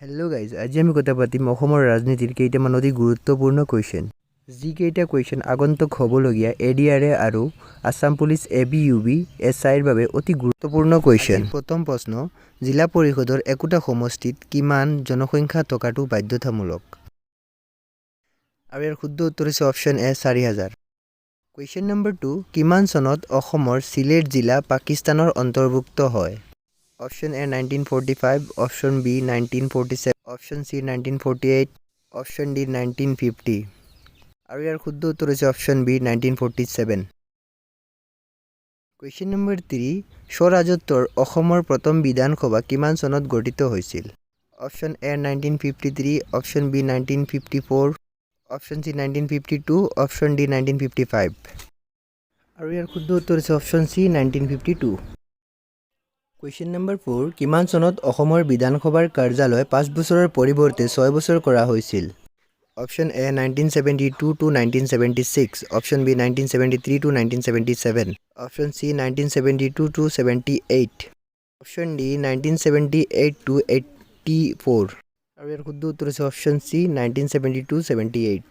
Hello' guys, আজি আমি কথা পাতিম অসমৰ ৰাজনীতিৰ কেইটামান অতি গুৰুত্বপূৰ্ণ কুৱেশ্যন। যিকেইটা কুৱেশ্যন আগন্তুক হ'বলগীয়া ADRA আৰু আছাম পুলিচ ABUB SIৰ বাবে অতি গুৰুত্বপূৰ্ণ কুৱেশ্যন। প্ৰথম প্ৰশ্ন, জিলা পৰিষদৰ একোটা সমষ্টিত কিমান জনসংখ্যা থকাটো বাধ্যতামূলক? আৰু ইয়াৰ শুদ্ধ উত্তৰ হৈছে অপশ্যন এ 4000। কুৱেশ্যন নম্বৰ 2, কিমান চনত অসমৰ চিলেট জিলা পাকিস্তানৰ অন্তৰ্ভুক্ত হয়? Option A 1945, option B 1947, option C 1948, option D 1950। আৰু ইয়াৰ শুদ্ধ উত্তৰ হৈছে অপশ্যন বি 1947। কুৱেশ্যন নম্বৰ 3, স্বৰাজত্বৰ অসমৰ প্ৰথম বিধানসভা কিমান চনত গঠিত হৈছিল? Option A 1953, option B 1954, option C 1952, option D 1955। আৰু ইয়াৰ শুদ্ধ উত্তৰ হৈছে অপশ্যন চি 1952। কুৱেশ্যন নম্বৰ 4, কিমান চনত অসমৰ বিধানসভাৰ কাৰ্যালয় 5 বছৰৰ পৰিৱৰ্তে 6 বছৰ কৰা হৈছিল? Option A 1972 to 1976, option B 1973 to 1977, option C 1972 to 78, option D 1978 to 84। আৰু ইয়াৰ শুদ্ধ উত্তৰ হৈছে option C 1972 to 78।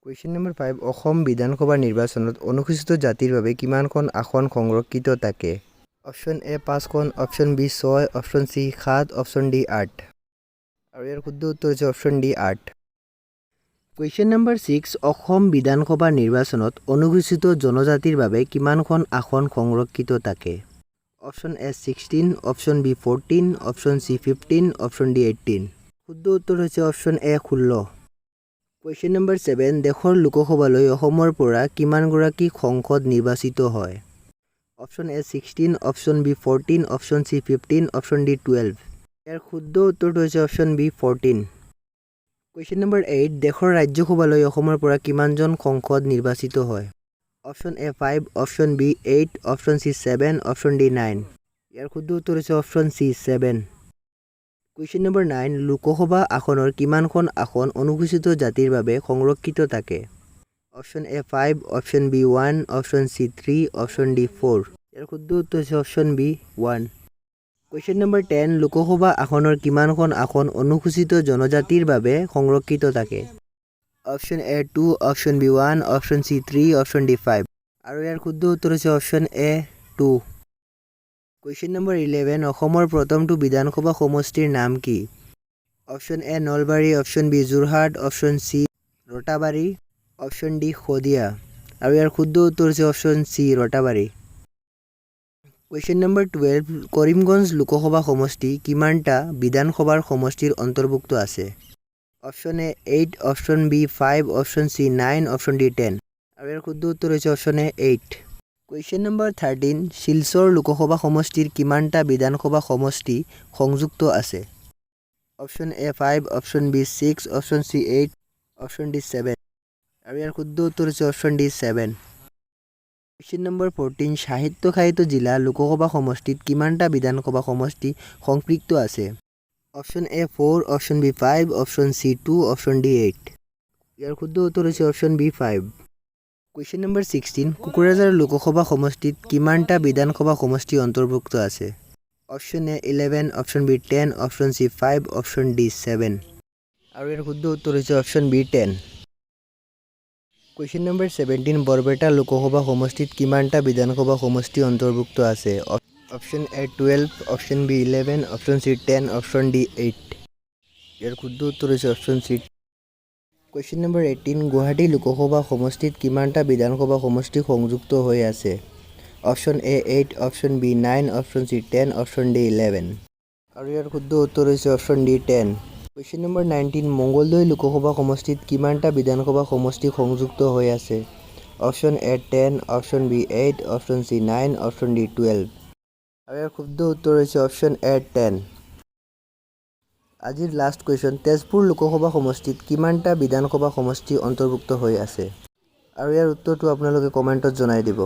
Question number 5, Assam বিধানসভা নিৰ্বাচনত অনুসূচিত জাতিৰ বাবে কিমানখন আসন সংৰক্ষিত থাকে? অপশ্যন এ 5খন, option B 6, option C 7, option D 8। আৰু ইয়াৰ শুদ্ধ উত্তৰ হৈছে option D 8। Question number 6, Assam বিধানসভা নিৰ্বাচনত অনুসূচিত জনজাতিৰ বাবে কিমানখন আসন সংৰক্ষিত থাকে? Option A 16, option B 14, option C 15, option D 18। শুদ্ধ উত্তৰ হৈছে অপশ্যন এ 16। কুৱেশ্যন নম্বৰ 7, দেশৰ লোকসভালৈ অসমৰ পৰা কিমানগৰাকী সাংসদ নিৰ্বাচিত হয়? Option A 16, option B 14, option C 15, option D 12। ইয়াৰ শুদ্ধ উত্তৰটো হৈছে অপশ্যন বি 14। কুৱেশ্যন নম্বৰ 8, দেশৰ ৰাজ্যসভালৈ অসমৰ পৰা কিমানজন সাংসদ নিৰ্বাচিত হয়? Option A 5, option B 8, option C 7, option D 9। ইয়াৰ শুদ্ধ উত্তৰ হৈছে option C 7। Question number 9, Lok Sabha আসনৰ কিমানখন আসন অনুসূচিত জাতিৰ বাবে সংৰক্ষিত থাকে? Option A 5, option B 1, option C 3, option D 4। ইয়াৰ শুদ্ধ উত্তৰ হৈছে option B 1। Question number 10, Lok Sabha আসনৰ কিমানখন আসন অনুসূচিত জনজাতিৰ বাবে সংৰক্ষিত থাকে? Option A 2, option B 1, option C 3, option D 5। আৰু ইয়াৰ শুদ্ধ উত্তৰ হৈছে অপশ্যন এ 2। কুৱেশ্যন নম্বৰ 11, অসমৰ প্ৰথমটো বিধানসভা সমষ্টিৰ নাম কি? Option A Nalbari, option B Jorhat, option C ৰতাবাৰী, option D Sadiya. আৰু ইয়াৰ শুদ্ধ উত্তৰ হৈছে option C ৰতাবাৰী। Question number 12, Karimganj Lok Sabha সমষ্টি কিমানটা বিধানসভাৰ সমষ্টিৰ অন্তৰ্ভুক্ত আছে? Option A 8, option B 5, option C 9, option D 10। আৰু ইয়াৰ শুদ্ধ উত্তৰ হৈছে option A 8। Question number 13, Silchar Lok Sabha সমষ্টিৰ কিমানটা বিধানসভা সমষ্টি সংযুক্ত আছে? Option A 5, option B 6, option C 8, option D 7। আৰু ইয়াৰ শুদ্ধ উত্তৰ হৈছে অপশ্যন ডি 7। কুৱেশ্যন নম্বৰ 14, সাহিত্য জিলা লোকসভা সমষ্টিত কিমানটা বিধানসভা সমষ্টি সম্পৃক্ত আছে? Option A 4, option B 5, option C 2, option D 8। ইয়াৰ শুদ্ধ উত্তৰ হৈছে option B 5। Question number 16, Kokrajhar Lok Sabha সমষ্টিত কিমানটা বিধানসভা সমষ্টি অন্তৰ্ভুক্ত আছে? Option A 11, option B 10, option C 5, option D 7। আৰু ইয়াৰ শুদ্ধ উত্তৰ হৈছে option B 10। Question number 17, Barpeta Lok Sabha সমষ্টিত কিমানটা বিধানসভা সমষ্টি অন্তৰ্ভুক্ত আছে? Option A 12, option B 11, option C 10, option D 8। ইয়াৰ শুদ্ধ উত্তৰ হৈছে option C. Question number 18, Guwahati Lok Sabha সমষ্টিত কিমানটা বিধানসভা সমষ্টি সংযুক্ত হৈ আছে? Option A 8, option B 9, option C 10, option D 11। আৰু ইয়াৰ শুদ্ধ উত্তৰ হৈছে option D 10। Question number 19, Mangaldoi Lok Sabha সমষ্টিত কিমানটা বিধানসভা সমষ্টি সংযুক্ত হৈ আছে? Option A 10, option B 8, option C 9, option D 12। আৰু ইয়াৰ শুদ্ধ উত্তৰ হৈছে অপশ্যন এ 10। আজিৰ লাষ্ট কুৱেশ্যন, তেজপুৰ লোকসভা সমষ্টিত কিমানটা বিধানসভা সমষ্টি অন্তৰ্ভুক্ত হৈ আছে? আৰু ইয়াৰ উত্তৰটো আপোনালোকে কমেণ্টত জনাই দিব।